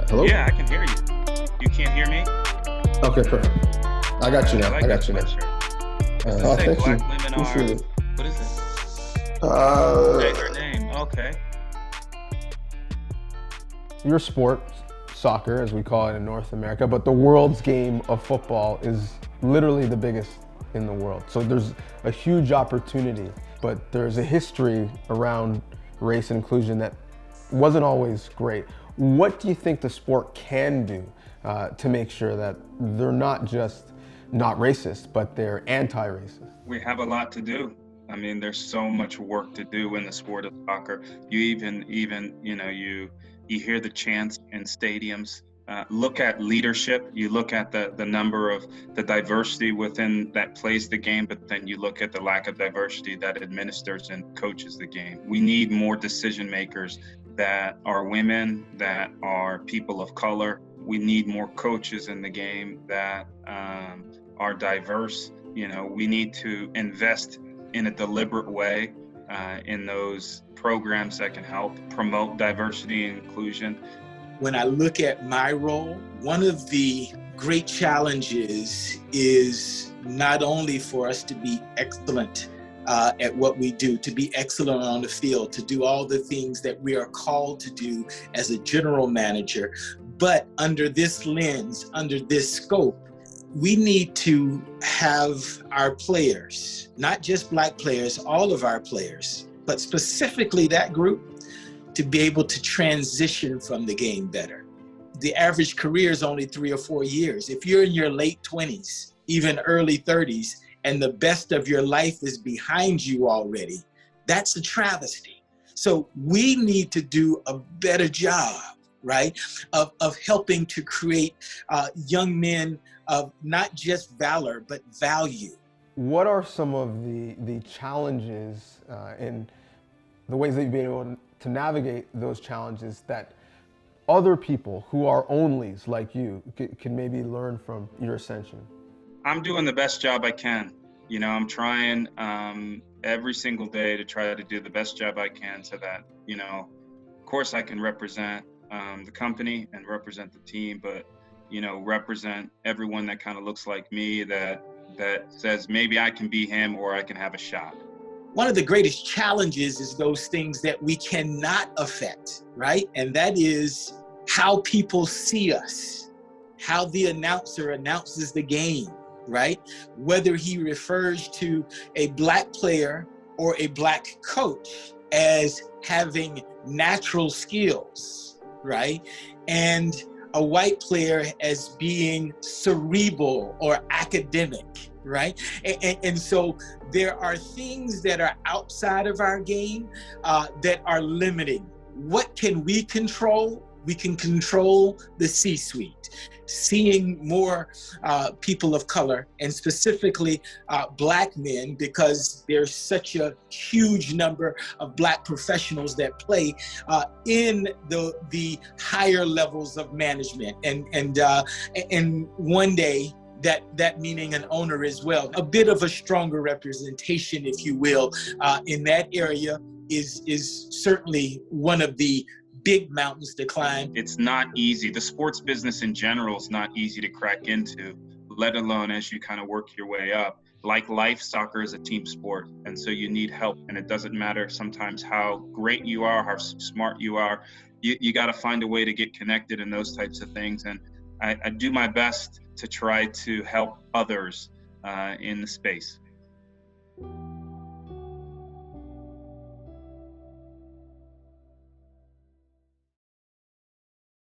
Hello? Yeah, I can hear you. You can't hear me? Okay, perfect. I got you now. like I got this you now. sweatshirt. Does this say Thank you. black women are, Appreciate it. what is it? Her Uh, name, okay. Your sport, soccer as we call it in North America, but the world's game of football is literally the biggest in the world. So there's a huge opportunity, but there's a history around race and inclusion that wasn't always great. What do you think the sport can do to make sure that they're not just not racist, but they're anti-racist? We have a lot to do. I mean, there's so much work to do in the sport of soccer. You even you hear the chants in stadiums. Look at leadership. You look at the number of the diversity within that plays the game, but then you look at the lack of diversity that administers and coaches the game. We need more decision makers that are women, that are people of color. We need more coaches in the game that are diverse. We need to invest in a deliberate way in those programs that can help promote diversity and inclusion. When I look at my role, one of the great challenges is not only for us to be excellent at what we do, to be excellent on the field, to do all the things that we are called to do as a general manager, but under this lens, under this scope, we need to have our players, not just Black players, all of our players, but specifically that group, to be able to transition from the game better. The average career is only 3 or 4 years. If you're in your late 20s, even early 30s, and the best of your life is behind you already, that's a travesty. So we need to do a better job, right, of helping to create young men of not just valor, but value. What are some of the challenges and the ways that you've been able to navigate those challenges that other people who are onlys like you can maybe learn from your ascension? I'm doing the best job I can. I'm trying every single day to try to do the best job I can so that, of course I can represent the company and represent the team, but, represent everyone that kind of looks like me, that says maybe I can be him or I can have a shot. One of the greatest challenges is those things that we cannot affect, right? And that is how people see us, how the announcer announces the game, right? Whether he refers to a Black player or a Black coach as having natural skills, right? And a white player as being cerebral or academic, right? And so there are things that are outside of our game that are limiting. What can we control? We can control the C-suite, seeing more people of color, and specifically Black men, because there's such a huge number of Black professionals that play in the higher levels of management, and one day that meaning an owner as well. A bit of a stronger representation, if you will, in that area is certainly one of the big mountains to climb. It's not easy. The sports business in general is not easy to crack into, let alone as you kind of work your way up. Like life, soccer is a team sport, and so you need help. And it doesn't matter sometimes how great you are, how smart you are. You got to find a way to get connected and those types of things. And I do my best to try to help others in the space.